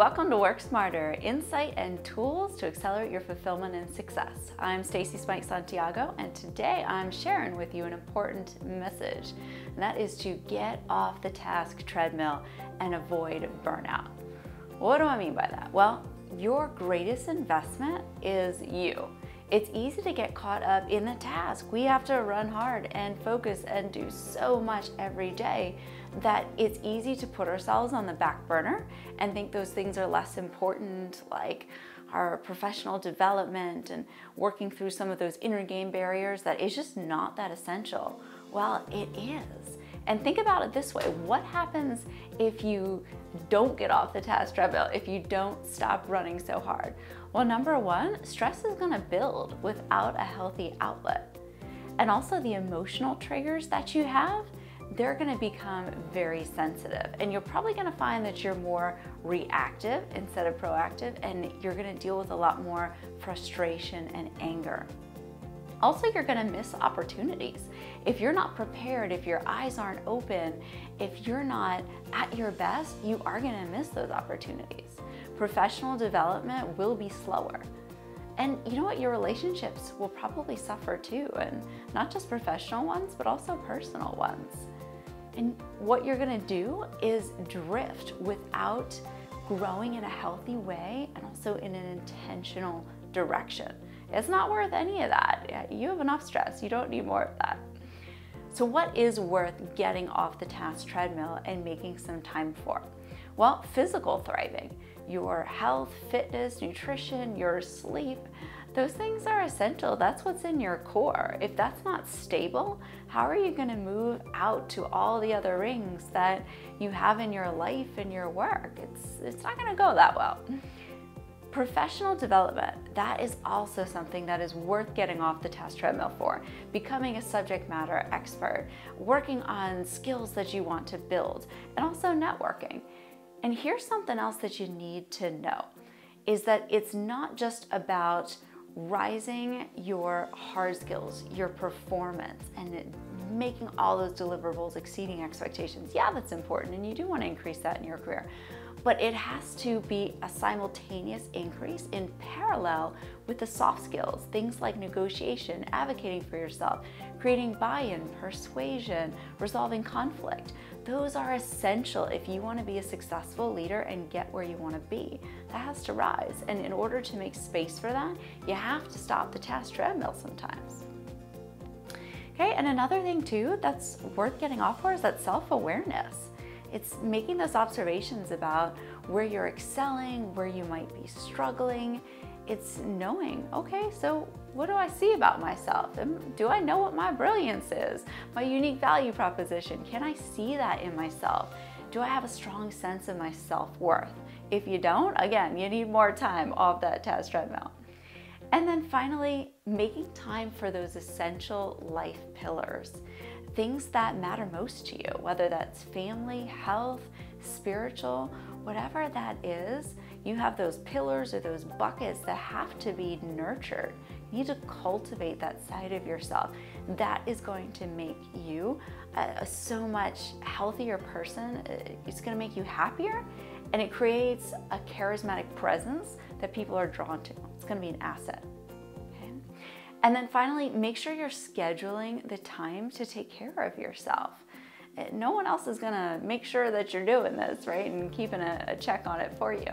Welcome to Work Smarter, insight and tools to accelerate your fulfillment and success. I'm Stacey Spike Santiago, and today I'm sharing with you an important message, and that is to get off the task treadmill and avoid burnout. What do I mean by that? Well, your greatest investment is you. It's easy to get caught up in the task. We have to run hard and focus and do so much every day that it's easy to put ourselves on the back burner and think those things are less important, like our professional development and working through some of those inner game barriers that is just not that essential. Well, it is. And think about it this way: what happens if you don't get off the task treadmill, if you don't stop running so hard? Well, number one, stress is gonna build without a healthy outlet. And also the emotional triggers that you have, they're gonna become very sensitive. And you're probably gonna find that you're more reactive instead of proactive, and you're gonna deal with a lot more frustration and anger. Also, you're gonna miss opportunities. If you're not prepared, if your eyes aren't open, if you're not at your best, you are gonna miss those opportunities. Professional development will be slower. And you know what? Your relationships will probably suffer too, and not just professional ones, but also personal ones. And what you're gonna do is drift without growing in a healthy way and also in an intentional direction. It's not worth any of that. You have enough stress. You don't need more of that. So what is worth getting off the task treadmill and making some time for? Well, physical thriving. Your health, fitness, nutrition, your sleep, those things are essential. That's what's in your core. If that's not stable, how are you gonna move out to all the other rings that you have in your life and your work? It's not gonna go that well. Professional development, that is also something that is worth getting off the task treadmill for. Becoming a subject matter expert, working on skills that you want to build, and also networking. And here's something else that you need to know, is that it's not just about rising your hard skills, your performance, and making all those deliverables exceeding expectations. Yeah, that's important, and you do want to increase that in your career. But it has to be a simultaneous increase in parallel with the soft skills, things like negotiation, advocating for yourself, creating buy-in, persuasion, resolving conflict. Those are essential if you want to be a successful leader and get where you want to be. That has to rise. And in order to make space for that, you have to stop the task treadmill sometimes. Okay, and another thing too that's worth getting off for is that self-awareness. It's making those observations about where you're excelling, where you might be struggling. It's knowing, okay, so what do I see about myself? Do I know what my brilliance is? My unique value proposition? Can I see that in myself? Do I have a strong sense of my self-worth? If you don't, again, you need more time off that task treadmill. And then finally, making time for those essential life pillars. Things that matter most to you, whether that's family, health, spiritual, whatever that is, you have those pillars or those buckets that have to be nurtured. You need to cultivate that side of yourself. That is going to make you a so much healthier person. It's going to make you happier, and it creates a charismatic presence that people are drawn to. It's going to be an asset. And then finally, make sure you're scheduling the time to take care of yourself. No one else is gonna make sure that you're doing this, right? And keeping a check on it for you.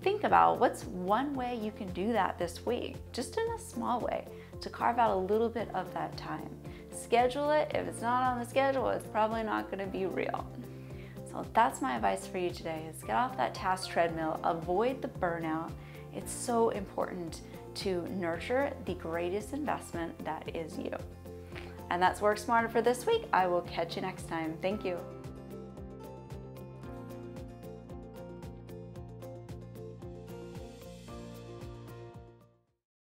Think about what's one way you can do that this week, just in a small way, to carve out a little bit of that time. Schedule it. If it's not on the schedule, it's probably not gonna be real. So that's my advice for you today, is get off that task treadmill, avoid the burnout. It's so important to nurture the greatest investment that is you. And that's Work Smarter for this week. I will catch you next time. Thank you.